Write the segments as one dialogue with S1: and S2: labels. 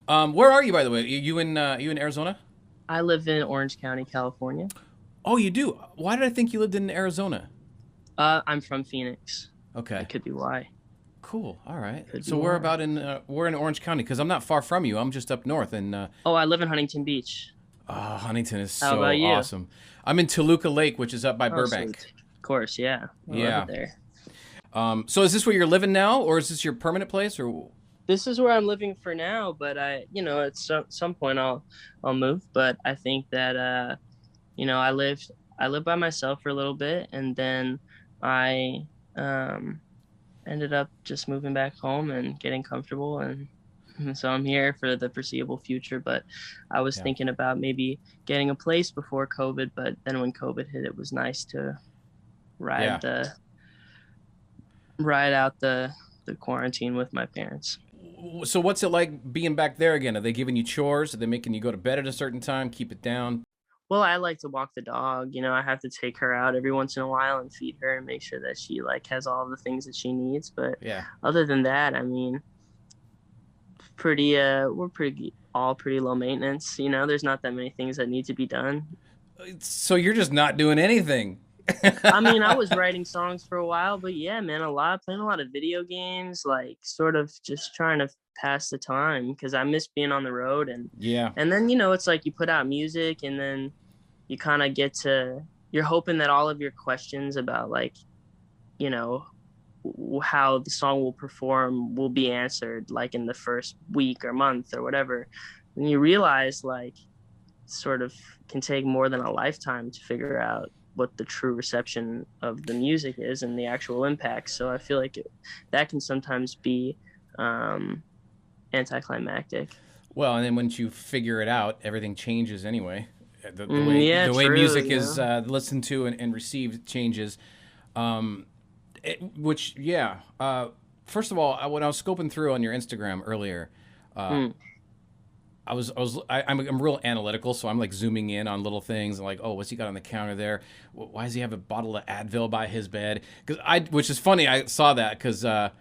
S1: Where are you, by the way? You in Arizona?
S2: I live in Orange County, California.
S1: Oh, you do. Why did I think you lived in Arizona?
S2: I'm from Phoenix.
S1: Okay,
S2: That could be why.
S1: cool. All right.
S2: Could be
S1: So we're
S2: why.
S1: about in we're in Orange County because I'm not far from you. I'm just up north, and
S2: Oh, I live in Huntington Beach.
S1: Huntington is
S2: How about
S1: so
S2: you?
S1: awesome. I'm in Toluca Lake, which is up by
S2: Oh,
S1: Burbank.
S2: sweet. Of course, yeah. I love it
S1: Yeah.
S2: there.
S1: So is this where you're living now, or is this your permanent place, or?
S2: This is where I'm living for now, but at some point I'll move. But I think that you know, I lived by myself for a little bit, and then I um ended up just moving back home and getting comfortable, and so I'm here for the foreseeable future. But I was
S1: Yeah.
S2: thinking about maybe getting a place before COVID, but then when COVID hit, it was nice to ride
S1: Yeah.
S2: the ride out the quarantine with my parents.
S1: So what's it like being back there again? Are they giving you chores? Are they making you go to bed at a certain time? Keep it down?
S2: Well, I like to walk the dog. I have to take her out every once in a while and feed her and make sure that she like has all the things that she needs. But
S1: Yeah.
S2: other than that, I mean, we're pretty low maintenance. There's not that many things that need to be done.
S1: So you're just not doing anything.
S2: I mean, I was writing songs for a while, but yeah, man, playing a lot of video games, like sort of just trying to pass the time because I miss being on the road. and
S1: Yeah.
S2: and then it's like you put out music and then you kind of you're hoping that all of your questions about like you know how the song will perform will be answered like in the first week or month or whatever. And you realize like sort of can take more than a lifetime to figure out what the true reception of the music is and the actual impact. So I feel like that can sometimes be um, anticlimactic.
S1: Well, and then once you figure it out, everything changes anyway. The way
S2: Yeah,
S1: the way
S2: true.
S1: music is listened to and received changes. Which yeah. First of all, when I was scoping through on your Instagram earlier,
S2: Mm.
S1: I'm real analytical, so I'm like zooming in on little things like, oh, what's he got on the counter there? Why does he have a bottle of Advil by his bed? Which is funny, I saw that because I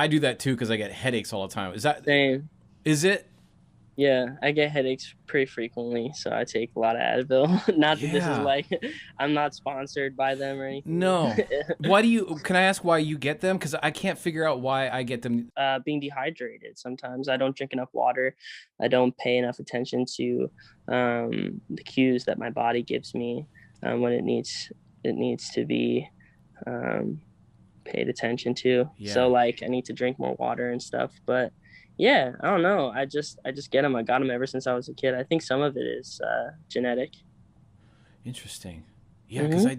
S1: do that too because I get headaches all the time.
S2: Same.
S1: Is it?
S2: Yeah, I get headaches pretty frequently, so I take a lot of Advil. Not that this is
S1: Yeah.
S2: like I'm not sponsored by them or anything.
S1: No. Why do you? Can I ask why you get them? Because I can't figure out why I get them.
S2: Being dehydrated. Sometimes I don't drink enough water. I don't pay enough attention to the cues that my body gives me when it needs to be um, paid attention to.
S1: Yeah.
S2: So like I need to drink more water and stuff. But yeah, I don't know. I just get them. I got them ever since I was a kid. I think some of it is genetic.
S1: Interesting. Yeah, because
S2: Hmm.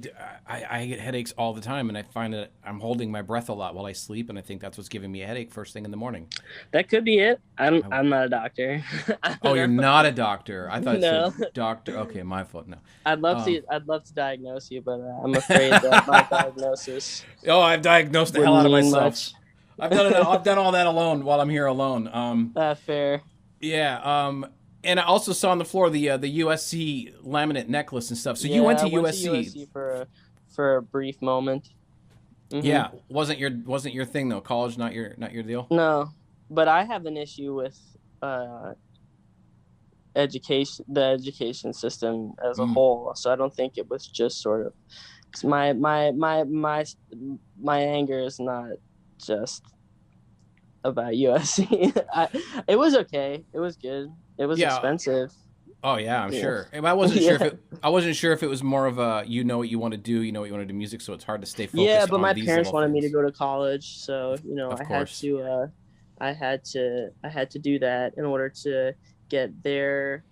S1: I get headaches all the time, and I find that I'm holding my breath a lot while I sleep, and I think that's what's giving me a headache first thing in the morning.
S2: That could be it. I'm
S1: I,
S2: I'm not a doctor. I
S1: oh,
S2: don't
S1: you're
S2: know.
S1: not a doctor. I thought it said
S2: No.
S1: doctor. Okay, my fault. No.
S2: I'd love
S1: Um,
S2: to. I'd love to diagnose you, but I'm afraid that my diagnosis
S1: oh, I've diagnosed the hell
S2: wouldn't
S1: out of
S2: mean
S1: myself.
S2: much.
S1: I've done it. I've done all that alone while I'm here alone.
S2: Fair.
S1: Yeah. And I also saw on the floor the USC laminate necklace and stuff. So you
S2: Yeah,
S1: went
S2: I
S1: to
S2: went to
S1: USC.
S2: USC for a brief moment.
S1: Yeah,
S2: Hmm.
S1: wasn't your thing though. College, not your deal.
S2: No, but I have an issue with uh, the education system as a
S1: Mm.
S2: whole. So I don't think it was just sort of 'cause my anger is not just about USC. It was okay. It was good. It was
S1: Yeah.
S2: expensive.
S1: Oh yeah, I'm
S2: Yeah.
S1: sure. And I wasn't sure if
S2: Yeah.
S1: it. I wasn't sure if it was more of a you know what you want to do, you know what you want to do music, so it's hard to stay
S2: Yeah,
S1: focused
S2: but
S1: on
S2: my
S1: these
S2: parents
S1: little
S2: wanted me to
S1: things.
S2: go to college, so
S1: Of
S2: I had
S1: course.
S2: to do that in order to get their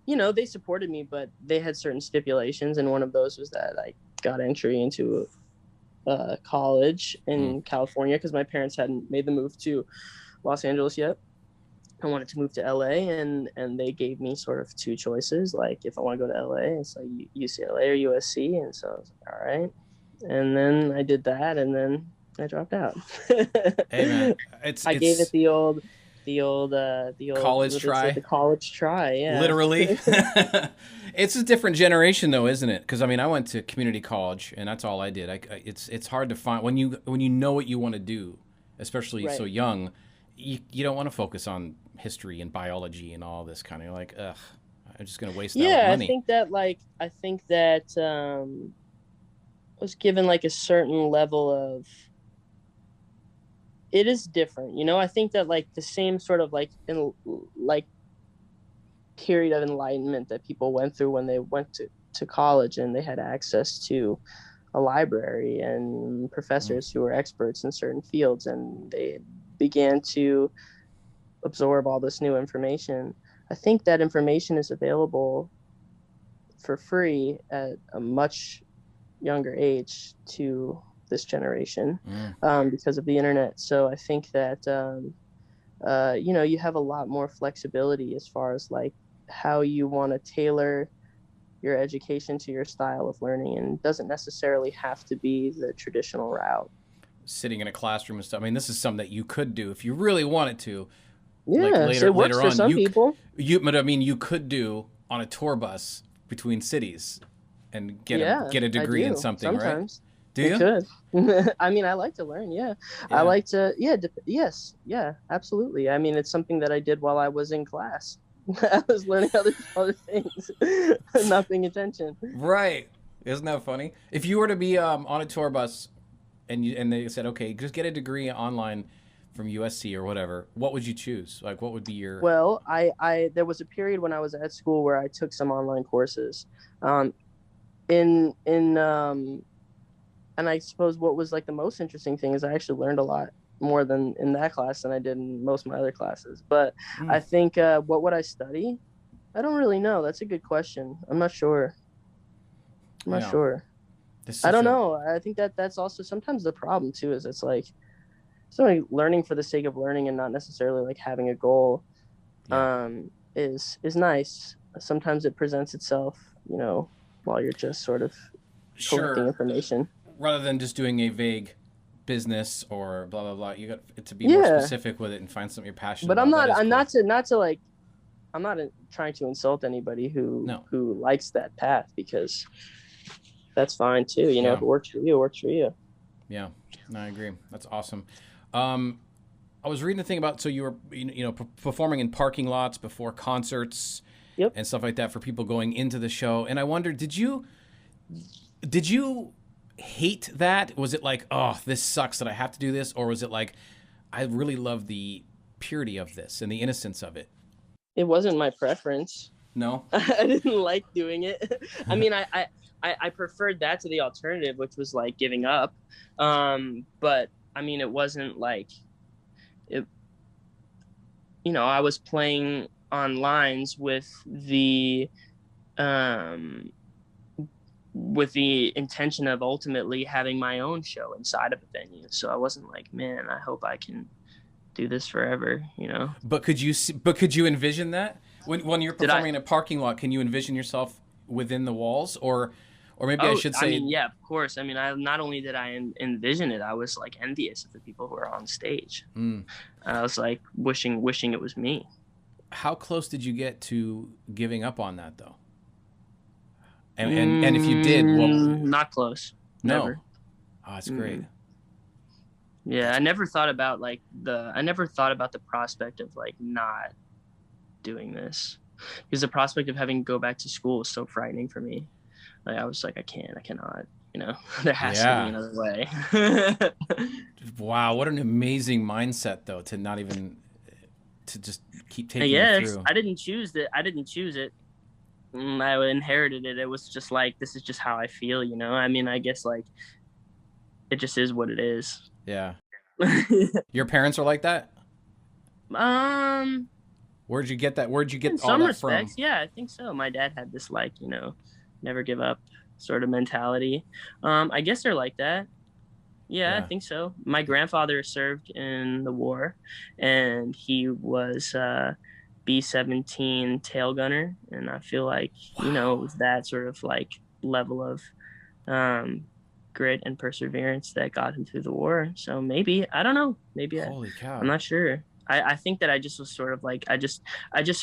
S2: they supported me, but they had certain stipulations, and one of those was that I got entry into college
S1: Mm.
S2: in California because my parents hadn't made the move to Los Angeles yet. I wanted to move to LA, and they gave me sort of two choices. Like if I want to go to LA, it's like UCLA or USC, and so I was like, all right. And then I did that, and then I dropped out.
S1: Hey man, it's
S2: I gave it
S1: it's
S2: the old
S1: college
S2: what they say,
S1: try.
S2: the college try. Yeah.
S1: Literally. It's a different generation though, isn't it? Because I mean, I went to community college, and that's all I did. It's hard to find when you know what you want to do, especially so
S2: Right.
S1: young. you don't want to focus on history and biology and all this kind of like, ugh, I'm just gonna waste that with
S2: Yeah,
S1: money.
S2: I think that was given like a certain level of, it is different, you know. I think that like the same sort of like in like period of enlightenment that people went through when they went to college and they had access to a library and
S1: Mm.
S2: professors who were experts in certain fields, and they began to absorb all this new information. I think that information is available for free at a much younger age to this generation,
S1: Mm.
S2: because of the internet. So I think that you know, you have a lot more flexibility as far as like how you want to tailor your education to your style of learning, and it doesn't necessarily have to be the traditional route.
S1: Sitting in a classroom and stuff. I mean, this is something that you could do if you really wanted to. Like
S2: Yeah, so it works
S1: later
S2: for
S1: on,
S2: some people.
S1: but I mean, you could do on a tour bus between cities and
S2: Yeah,
S1: get a
S2: I
S1: degree in
S2: do
S1: something, right?
S2: sometimes.
S1: Do
S2: It
S1: you?
S2: could. I mean, I like to learn. Yeah, I
S1: Yeah.
S2: like to. Yeah, yes, yeah, absolutely. I mean, it's something that I did while I was in class. I was learning other things, not paying attention.
S1: Right. Isn't that funny? If you were to be on a tour bus and they said, okay, just get a degree online from USC or whatever, what would you choose? Like, what would be your?
S2: Well, there was a period when I was at school where I took some online courses. Um, in and I suppose what was like the most interesting thing is I actually learned a lot more than in that class than I did in most of my other classes. But
S1: Mm,
S2: I think what would I study? I don't really know. That's a good question. I'm not sure. I'm not
S1: yeah.
S2: sure.
S1: This is
S2: I
S1: such
S2: don't
S1: a
S2: know. I think that that's also sometimes the problem too. Is it's like something learning for the sake of learning and not necessarily like having a goal,
S1: yeah.
S2: is nice. Sometimes it presents itself, you know, while you're just sort of collecting
S1: Sure.
S2: information.
S1: Rather than just doing a vague business or blah blah blah, you got it to be more
S2: Yeah,
S1: specific with it and find something you're passionate
S2: but
S1: about. That is
S2: I'm
S1: cool.
S2: not to like, I'm not trying to insult anybody
S1: No.
S2: who likes that path, because that's fine too. You know, if
S1: Yeah.
S2: it works for you, it works for you.
S1: Yeah. No, I agree. That's awesome. Um, I was reading the thing about so you were performing in parking lots before concerts
S2: Yep.
S1: and stuff like that for people going into the show, and I wondered, did you hate that? Was it like, oh, this sucks that I have to do this, or was it like, I really love the purity of this and the innocence of it?
S2: It wasn't my preference.
S1: No.
S2: I didn't like doing it. I mean, I preferred that to the alternative, which was like giving up. But I mean, it wasn't like it. You know, I was playing on lines um, with the intention of ultimately having my own show inside of a venue. So I wasn't like, man, I hope I can do this forever. You know?
S1: But could you envision that when you're
S2: Did I?
S1: performing in a parking lot? Can you envision yourself within the walls, or maybe I
S2: Oh,
S1: should
S2: I
S1: say,
S2: mean, yeah, of course. I mean, I not only did I envision it, I was like envious of the people who were on stage.
S1: mm,
S2: I was like wishing it was me.
S1: how close did you get to giving up on that though? And if you did, well,
S2: Not close.
S1: no.
S2: Never.
S1: Oh, that's great.
S2: Mm-mm. Yeah,
S1: That's
S2: I never thought about like I never thought about the prospect of like not doing this, because the prospect of having to go back to school was so frightening for me. Like I was like, I cannot. You know, there has to be
S1: yeah.
S2: another way.
S1: Wow, what an amazing mindset though to not even to just keep
S2: I
S1: taking you
S2: guess
S1: through.
S2: I didn't choose it. I didn't choose it. I inherited it. It was just like, this is just how I feel. You know. I mean, I guess like it just is what it is.
S1: Yeah. Your parents are like that?
S2: um,
S1: Where'd you get that? Where'd you
S2: in
S1: get all
S2: some
S1: that
S2: respects,
S1: from?
S2: yeah, I think so. My dad had this like, you know, never give up sort of mentality. I guess they're like that. Yeah, I
S1: Yeah.
S2: think so. My grandfather served in the war, and he was B-17 tail gunner, and I feel like, you know, it
S1: Wow.
S2: was that sort of like level of um, grit and perseverance that got him through the war. So maybe, I don't know. Maybe
S1: Holy
S2: I'm
S1: cow.
S2: not sure. I think that I just was sort of like, I just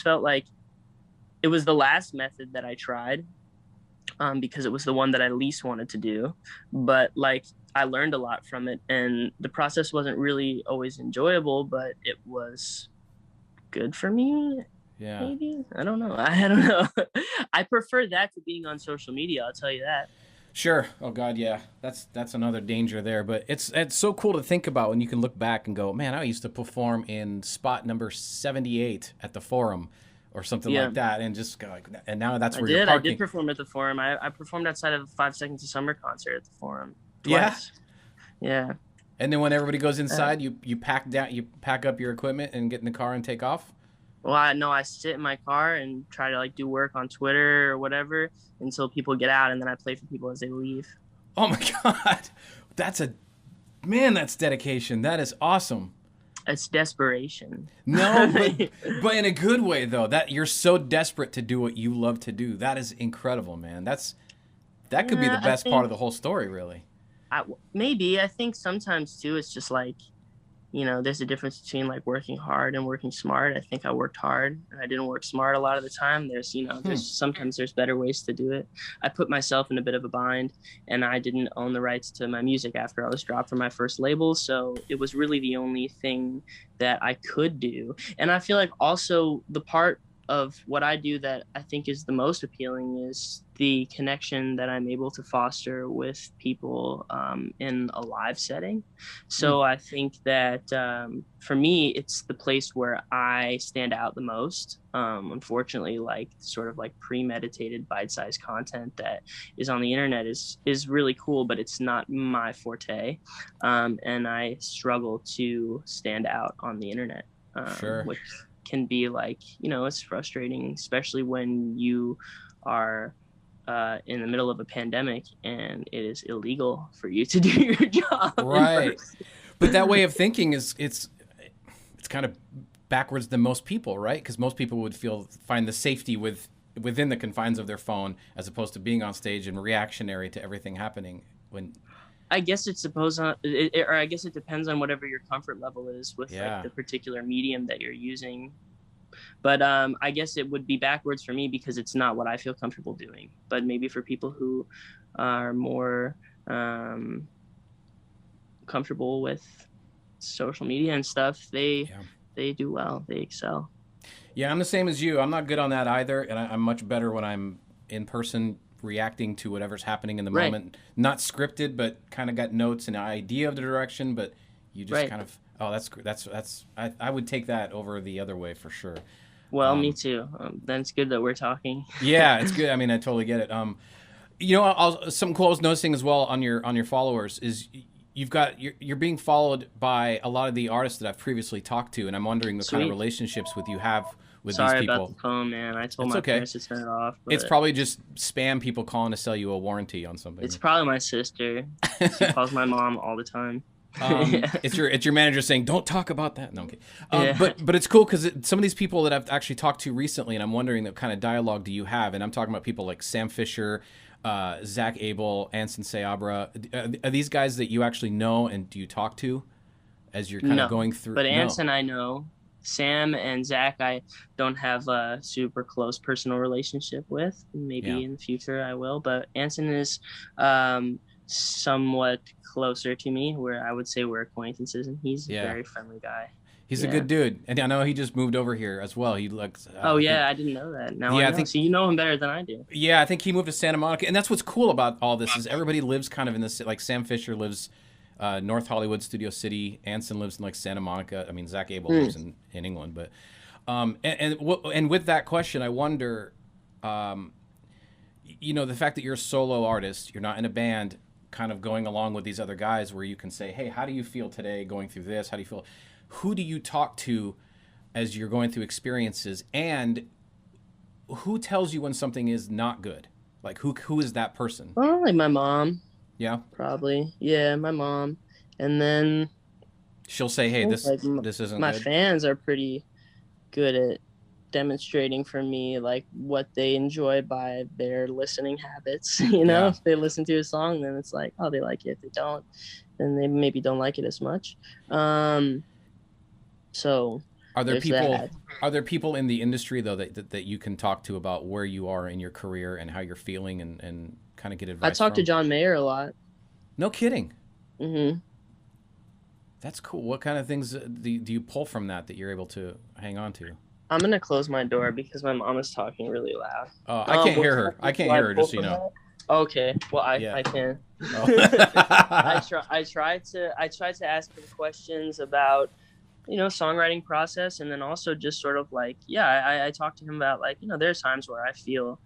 S2: felt like it was the last method that I tried, because it was the one that I least wanted to do. But like, I learned a lot from it, and the process wasn't really always enjoyable, but it was good for me.
S1: Yeah.
S2: Maybe, I don't know. I don't know. I prefer that to being on social media. I'll tell you that.
S1: Sure. Oh God, yeah. That's another danger there. But it's so cool to think about when you can look back and go, man, I used to perform in spot number 78 at the Forum, or something
S2: Yeah,
S1: like that, and just go like, and now that's
S2: I
S1: where you're
S2: did. I did
S1: parking.
S2: perform at the Forum. I performed outside of 5 Seconds of Summer concert at the Forum
S1: Yeah.
S2: twice. Yeah.
S1: And then when everybody goes
S2: Uh,
S1: inside, you pack up your equipment and get in the car and take off.
S2: well, I know I sit in my car and try to like do work on Twitter or whatever until people get out, and then I play for people as they leave.
S1: Oh my God, that's a man. That's dedication. That is awesome.
S2: It's desperation.
S1: No, but in a good way though. That you're so desperate to do what you love to do. That is incredible, man. That could be the
S2: Yeah, I
S1: best part of
S2: think
S1: the whole story, really.
S2: maybe I think sometimes too it's just like, there's a difference between like working hard and working smart. I think I worked hard and I didn't work smart a lot of the time.
S1: Hmm.
S2: There's sometimes there's better ways to do it. I put myself in a bit of a bind, and I didn't own the rights to my music after I was dropped from my first label. So it was really the only thing that I could do. And I feel like also the part of what I do that I think is the most appealing is the connection that I'm able to foster with people in a live setting.
S1: Hmm.
S2: So I think that for me, it's the place where I stand out the most. Unfortunately, like sort of like premeditated bite-sized content that is on the internet is really cool, but it's not my forte, and I struggle to stand out on the internet,
S1: Sure.
S2: which can be like, it's frustrating, especially when you are in the middle of a pandemic and it is illegal for you to do your job in
S1: Right.
S2: person.
S1: But that way of thinking is it's kind of backwards than most people, right? Because most people would find the safety within the confines of their phone, as opposed to being on stage and reactionary to everything happening. When
S2: I guess it's supposed on, or I guess it depends on whatever your comfort level is with like
S1: Yeah.
S2: the particular medium that you're using. But I guess it would be backwards for me because it's not what I feel comfortable doing. But maybe for people who are more um, comfortable with social media and stuff,
S1: Yeah.
S2: they do well. They excel.
S1: Yeah, I'm the same as you. I'm not good on that either, and I'm much better when I'm in person reacting to whatever's happening in the
S2: Right,
S1: moment. Not scripted, but kind of got notes and an idea of the direction, but you just
S2: right.
S1: kind of, oh, that's I would take that over the other way for sure.
S2: Well, me
S1: Um,
S2: too. Then it's good that we're talking.
S1: yeah, it's good. I mean, I totally get it. Something cool I was noticing as well on your followers is you're being followed by a lot of the artists that I've previously talked to, and I'm wondering the kind of
S2: Sweet.
S1: relationships with you have with these
S2: Sorry about the
S1: people.
S2: phone, man. I told
S1: It's
S2: my
S1: okay.
S2: parents to turn it off,
S1: It's
S2: but
S1: probably just spam people calling to sell you a warranty on
S2: it's
S1: something.
S2: probably my sister. She calls my mom all the time.
S1: It's your manager saying, "Don't talk about that." No, okay.
S2: Yeah.
S1: But it's cool because some of these people that I've actually talked to recently, and I'm wondering what kind of dialogue do you have? And I'm talking about people like Sam Fisher, Zach Abel, Anson Seabra. Are these guys that you actually know and do you talk to as you're kind of
S2: No,
S1: going through?
S2: but
S1: No.
S2: Anson I know. Sam and Zach I don't have a super close personal relationship with.
S1: Yeah.
S2: Maybe in the future I will, but Anson is um, somewhat closer to me, where I would say we're acquaintances, and he's a
S1: Yeah.
S2: very friendly guy.
S1: He's a
S2: Yeah.
S1: good dude, and I know he just moved over here as well. He looks,
S2: Oh
S1: I
S2: yeah,
S1: think,
S2: I didn't know that. Now I
S1: yeah, I
S2: know.
S1: think
S2: So you know him better than I do.
S1: Yeah, I think he moved to Santa Monica, and that's what's cool about all this is everybody lives kind of in this. Like Sam Fisher lives North Hollywood, Studio City. Anson lives in like Santa Monica. I mean, Zach Abel
S2: Hmm.
S1: lives in England, but and with that question, I wonder, um, the fact that you're a solo artist, you're not in a band, kind of going along with these other guys, where you can say, hey, how do you feel today going through this? How do you feel? Who do you talk to as you're going through experiences, and who tells you when something is not good? Like who is that person?
S2: Well, like my mom,
S1: Yeah,
S2: probably. Yeah, my mom, and then
S1: she'll say,
S2: I
S1: "Hey,
S2: think like
S1: this isn't
S2: my
S1: good."
S2: fans are pretty good at demonstrating for me like what they enjoy by their listening habits.
S1: Yeah.
S2: If they listen to a song, then it's like, oh, they like it. If they don't, then they maybe don't like it as much. Um, so
S1: Are there
S2: there's
S1: people?
S2: that.
S1: Are there people in the industry though that you can talk to about where you are in your career and how you're feeling and kind of get
S2: I
S1: advice
S2: talk to
S1: from?
S2: John Mayer a lot.
S1: No kidding.
S2: Hmm.
S1: That's cool. What kind of things do you pull from that you're able to hang on to?
S2: I'm gonna close my door because my mom is talking really loud.
S1: I can't
S2: What
S1: hear
S2: kind
S1: her.
S2: of
S1: I
S2: things
S1: can't
S2: do I
S1: hear her,
S2: pull
S1: just so you
S2: from
S1: know.
S2: that? Okay, well
S1: Yeah.
S2: I can.
S1: Oh.
S2: I try to ask him questions about songwriting process, and then also just sort of like, yeah, I talk to him about, like, there's times where I feel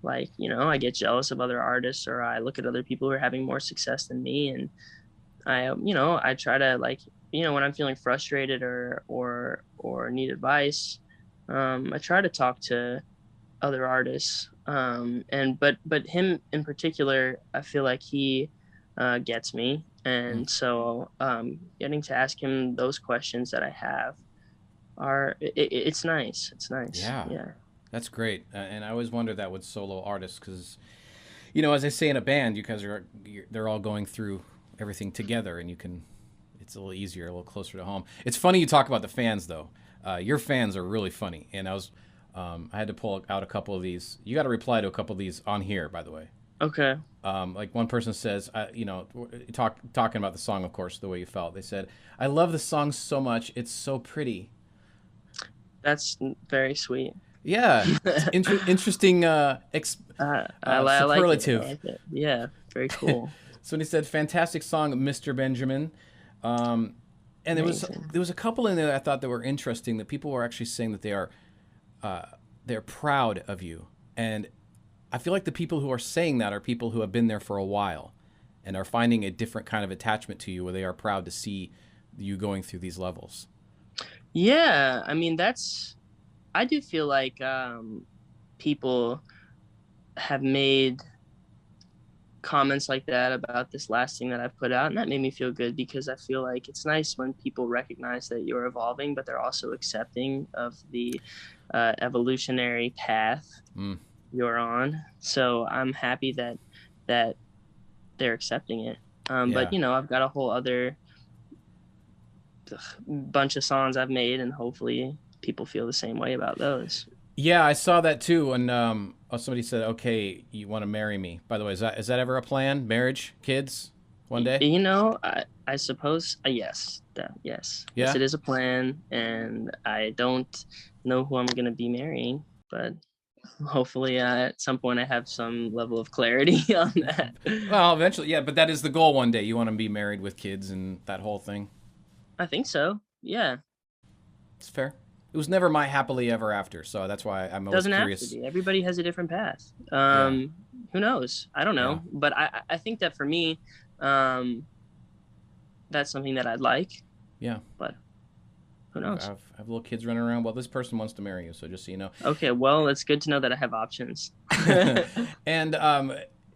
S2: like, I get jealous of other artists, or I look at other people who are having more success than me, and I try to, like, when I'm feeling frustrated or need advice, I try to talk to other artists, and but him in particular, I feel like he gets me,
S1: Mm.
S2: and so getting to ask him those questions that I have it's nice. It's nice.
S1: Yeah.
S2: Yeah.
S1: That's great. And I always wonder that with solo artists because, as I say in a band, you guys they're all going through everything together, and it's a little easier, a little closer to home. It's funny you talk about the fans though. Your fans are really funny, and I had to pull out a couple of these. You got to reply to a couple of these on here, by the way.
S2: Okay.
S1: Like one person says, talking about the song, of course, the way you felt. They said, "I love the song so much. It's so pretty."
S2: That's very sweet.
S1: Yeah, it's interesting
S2: I like it. I
S1: superlative.
S2: like it. Yeah. Very cool.
S1: So when he said, "Fantastic song, Mr. Benjamin," um, and
S2: Amazing.
S1: there was a couple in there that I thought that were interesting. That people were actually saying that they're proud of you, and I feel like the people who are saying that are people who have been there for a while, and are finding a different kind of attachment to you, where they are proud to see you going through these levels.
S2: Yeah. I mean, I do feel like people have made comments like that about this last thing that I've put out, and that made me feel good because I feel like it's nice when people recognize that you're evolving, but they're also accepting of the evolutionary path
S1: Mm,
S2: you're on. So I'm happy that they're accepting it. But
S1: yeah.
S2: I've got a whole other bunch of songs I've made, and hopefully people feel the same way about those.
S1: Yeah, I saw that too. And somebody said, "Okay, you want to marry me?" By the way, is that ever a plan? Marriage, kids, one day?
S2: I suppose, yes, yes,
S1: Yeah.
S2: it is a plan, and I don't know who I'm gonna be marrying, but hopefully, at some point, I have some level of clarity on that.
S1: Well, eventually, yeah. But that is the goal. One day, you want to be married with kids and that whole thing.
S2: I think so. Yeah,
S1: It's fair. It was never my happily ever after, so that's why I'm always
S2: doesn't have to
S1: curious.
S2: be. Everybody has a different path.
S1: Yeah.
S2: Who knows? I don't
S1: Yeah.
S2: know, but I think that for me, um, that's something that I'd like,
S1: Yeah.
S2: but who
S1: I've,
S2: knows?
S1: I've, I have little kids running around. Well, this person wants to marry you, so just so you know.
S2: Okay, well, it's good to know that I have options.
S1: And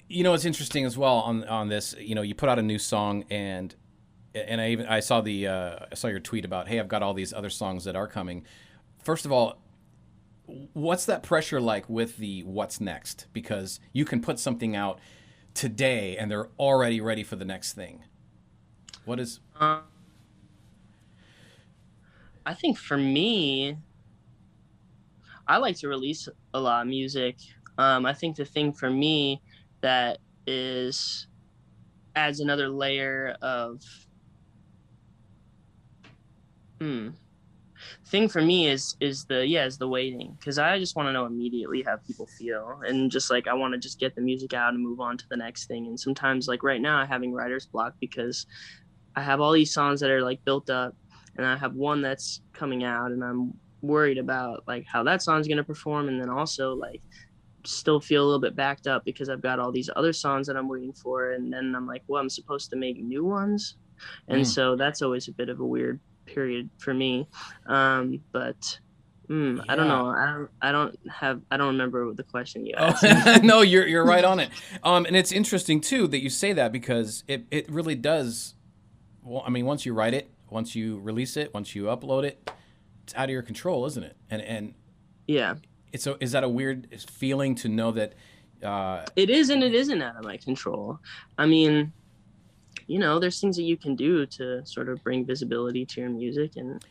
S1: it's interesting as well on this. You put out a new song, and I saw I saw your tweet about, hey, I've got all these other songs that are coming. First of all, what's that pressure like with the what's next? Because you can put something out today, and they're already ready for the next thing. What is?
S2: Um, I think for me, I like to release a lot of music. I think the thing for me that is adds another layer of hmm, thing for me is the waiting, because I just want to know immediately how people feel, and just like I want to just get the music out and move on to the next thing. And sometimes, like right now, I'm having writer's block because I have all these songs that are like built up, and I have one that's coming out, and I'm worried about like how that song's gonna perform, and then also like still feel a little bit backed up because I've got all these other songs that I'm waiting for, and then I'm like, well, I'm supposed to make new ones, and
S1: Mm,
S2: so that's always a bit of a weird period for me. But I don't
S1: yeah.
S2: know. I don't remember the question you
S1: Oh
S2: asked me.
S1: no, you're right on it. And it's interesting too that you say that because it really does. Well, I mean, once you write it, once you release it, once you upload it, it's out of your control, isn't it? And
S2: Yeah,
S1: is that a weird feeling to know that? Uh,
S2: it is, and it isn't out of my control. I mean, there's things that you can do to sort of bring visibility to your music, and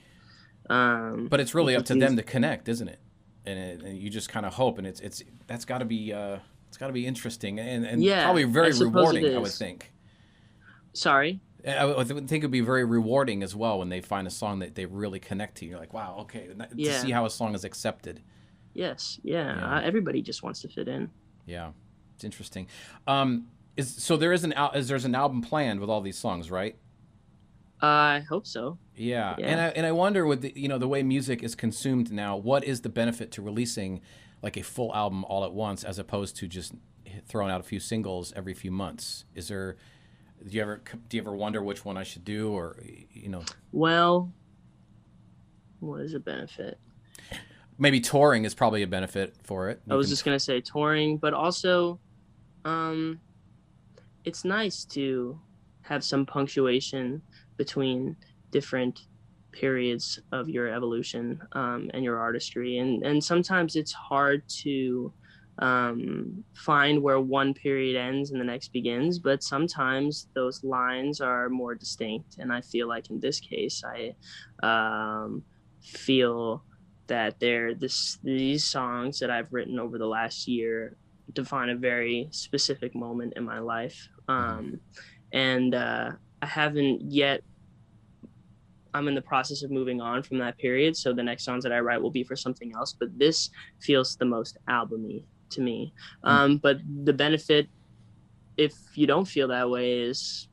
S1: but it's
S2: you
S1: really
S2: can
S1: up to them
S2: things.
S1: to connect, isn't it? And you just kind of hope, and it's that's got to be it's got to be interesting and
S2: Yeah,
S1: probably
S2: I
S1: very
S2: suppose it
S1: rewarding, I would
S2: is.
S1: think.
S2: Sorry.
S1: I think it'd be very rewarding as well when they find a song that they really connect to. You're like, wow, okay, to see
S2: Yeah.
S1: how a song is accepted.
S2: Yes. Yeah.
S1: Yeah,
S2: Everybody just wants to fit in.
S1: yeah, it's interesting. So there is there's an album planned with all these songs, right?
S2: I hope so.
S1: Yeah,
S2: Yeah.
S1: and I wonder with the way music is consumed now, what is the benefit to releasing like a full album all at once as opposed to just throwing out a few singles every few months? Is there do you ever wonder which one I should do, or
S2: Well, what is a benefit?
S1: maybe touring is probably a benefit for it.
S2: I
S1: You
S2: was
S1: can
S2: just gonna say touring, but also, um, it's nice to have some punctuation between different periods of your evolution, and your artistry, and sometimes it's hard to find where one period ends and the next begins, but sometimes those lines are more distinct, and I feel like in this case I feel that these songs that I've written over the last year define a very specific moment in my life.
S1: Mhm.
S2: And I haven't yet. I'm in the process of moving on from that period, so the next songs that I write will be for something else. But this feels the most albumy to me.
S1: Hmm.
S2: But the benefit, if you don't feel that way, is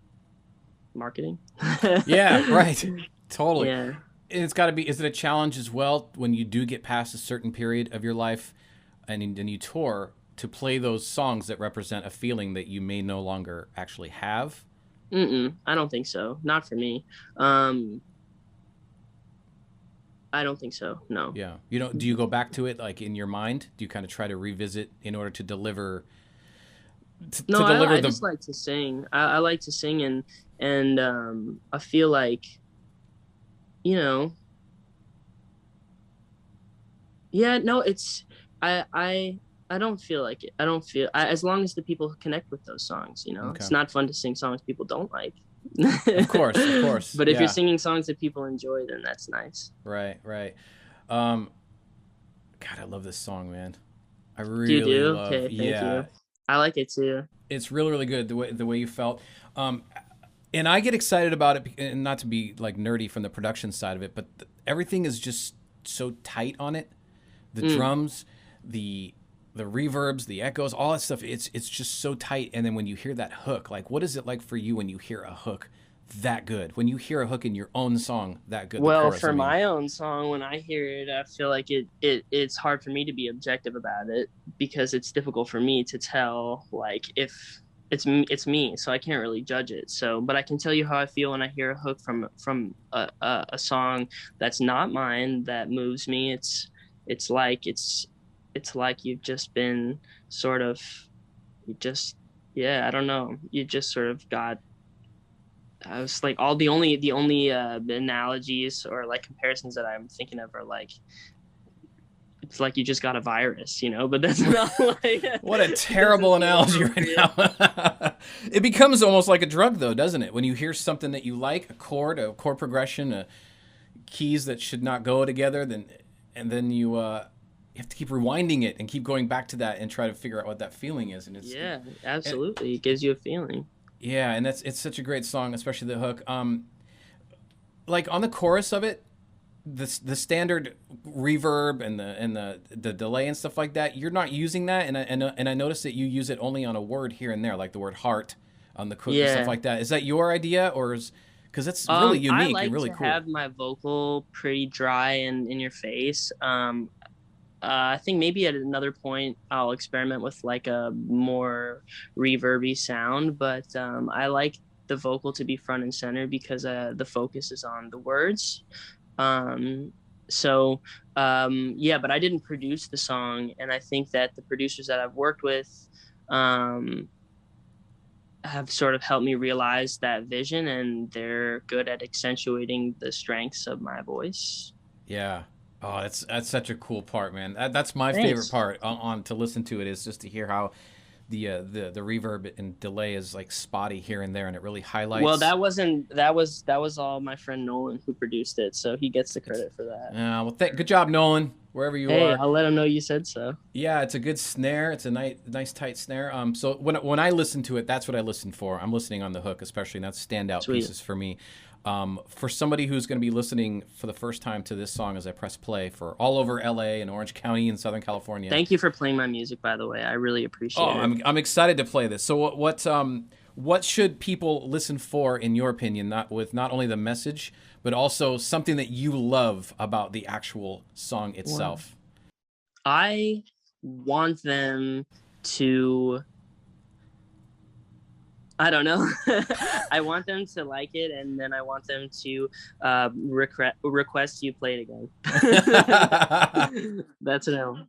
S2: marketing.
S1: Yeah, right. Totally.
S2: Yeah.
S1: And it's got to be. Is it a challenge as well when you do get past a certain period of your life, and then you tour to play those songs that represent a feeling that you may no longer actually have?
S2: I don't think so. Not for me. Um, I don't think so. No.
S1: Yeah. Do you go back to it like in your mind? Do you kind of try to revisit in order to deliver
S2: No,
S1: to deliver
S2: I
S1: the
S2: just like to sing. I like to sing, and I feel like, you know, yeah, no, it's I don't feel like it. I don't feel as long as the people connect with those songs,
S1: Okay.
S2: it's not fun to sing songs people don't like.
S1: Of course, of course.
S2: But if you're
S1: Yeah.
S2: singing songs that people enjoy, then that's nice.
S1: Right, right. Um God, I love this song, man. I
S2: Do you
S1: really
S2: do?
S1: love.
S2: Okay, thank
S1: Yeah.
S2: you. I like it too.
S1: It's really really good the way you felt. Um and I get excited about it, and not to be like nerdy from the production side of it, but everything is just so tight on it. The
S2: Mm.
S1: drums, the reverbs, the echoes, all that stuff. It's just so tight. And then when you hear that hook, like what is it like for you when you hear a hook that good? When you hear a hook in your own song that good, the
S2: Well,
S1: chorus, I
S2: for
S1: mean.
S2: my own song, when I hear it, I feel like it's hard for me to be objective about it because it's difficult for me to tell like if it's me, so I can't really judge it. So, but I can tell you how I feel when I hear a hook from a song that's not mine that moves me. It's like it's like you've just been sort of you just yeah, I don't know. You just sort of got I was like all the only analogies or like comparisons that I'm thinking of are like it's like you just got a virus, but that's not like
S1: What a
S2: this
S1: terrible
S2: isn't
S1: analogy right
S2: appropriate.
S1: now. It becomes almost like a drug, though, doesn't it? When you hear something that you like, a chord progression, keys that should not go together, then you have to keep rewinding it and keep going back to that and try to figure out what that feeling is.
S2: Yeah,
S1: And
S2: absolutely. It gives you a feeling.
S1: yeah, and it's such a great song, especially the hook. Like on the chorus of it, the standard reverb and the delay and stuff like that, you're not using that, and I noticed that you use it only on a word here and there, like the word heart on the hook and stuff
S2: Yeah.
S1: like that. Is that your idea, or is because it's really
S2: I
S1: unique and
S2: like
S1: really
S2: to
S1: cool?
S2: have my vocal pretty dry and in your face. I think maybe at another point I'll experiment with like a more reverby sound, but I like the vocal to be front and center because the focus is on the words. Um, so yeah, but I didn't produce the song, and I think that the producers that I've worked with um, have sort of helped me realize that vision, and they're good at accentuating the strengths of my voice.
S1: Yeah. Oh, that's such a cool part, man. That's my favorite
S2: Thanks.
S1: part on to listen to it, is just to hear how the reverb and delay is like spotty here and there, and it really
S2: Well,
S1: highlights.
S2: that was all my friend Nolan who produced it, so he gets the
S1: It's
S2: credit for that.
S1: well, good job, Nolan. wherever you
S2: Hey,
S1: are.
S2: I'll let them know you said so.
S1: Yeah, it's a good snare. It's a nice tight snare. So when I listen to it, that's what I listen for. I'm listening on the hook, especially, and that's standout
S2: Sweet.
S1: pieces for me. For somebody who's going to be listening for the first time to this song as I press play for all over LA and Orange County and Southern California.
S2: Thank you for playing my music, by the way. I really
S1: Oh,
S2: appreciate it.
S1: I'm excited to play this. So what should people listen for in your opinion? Not only the message, but also something that you love about the actual song
S2: Wow.
S1: itself.
S2: I want them to, I don't know. I want them to like it, and then I want them to request you play it again. That's what I want.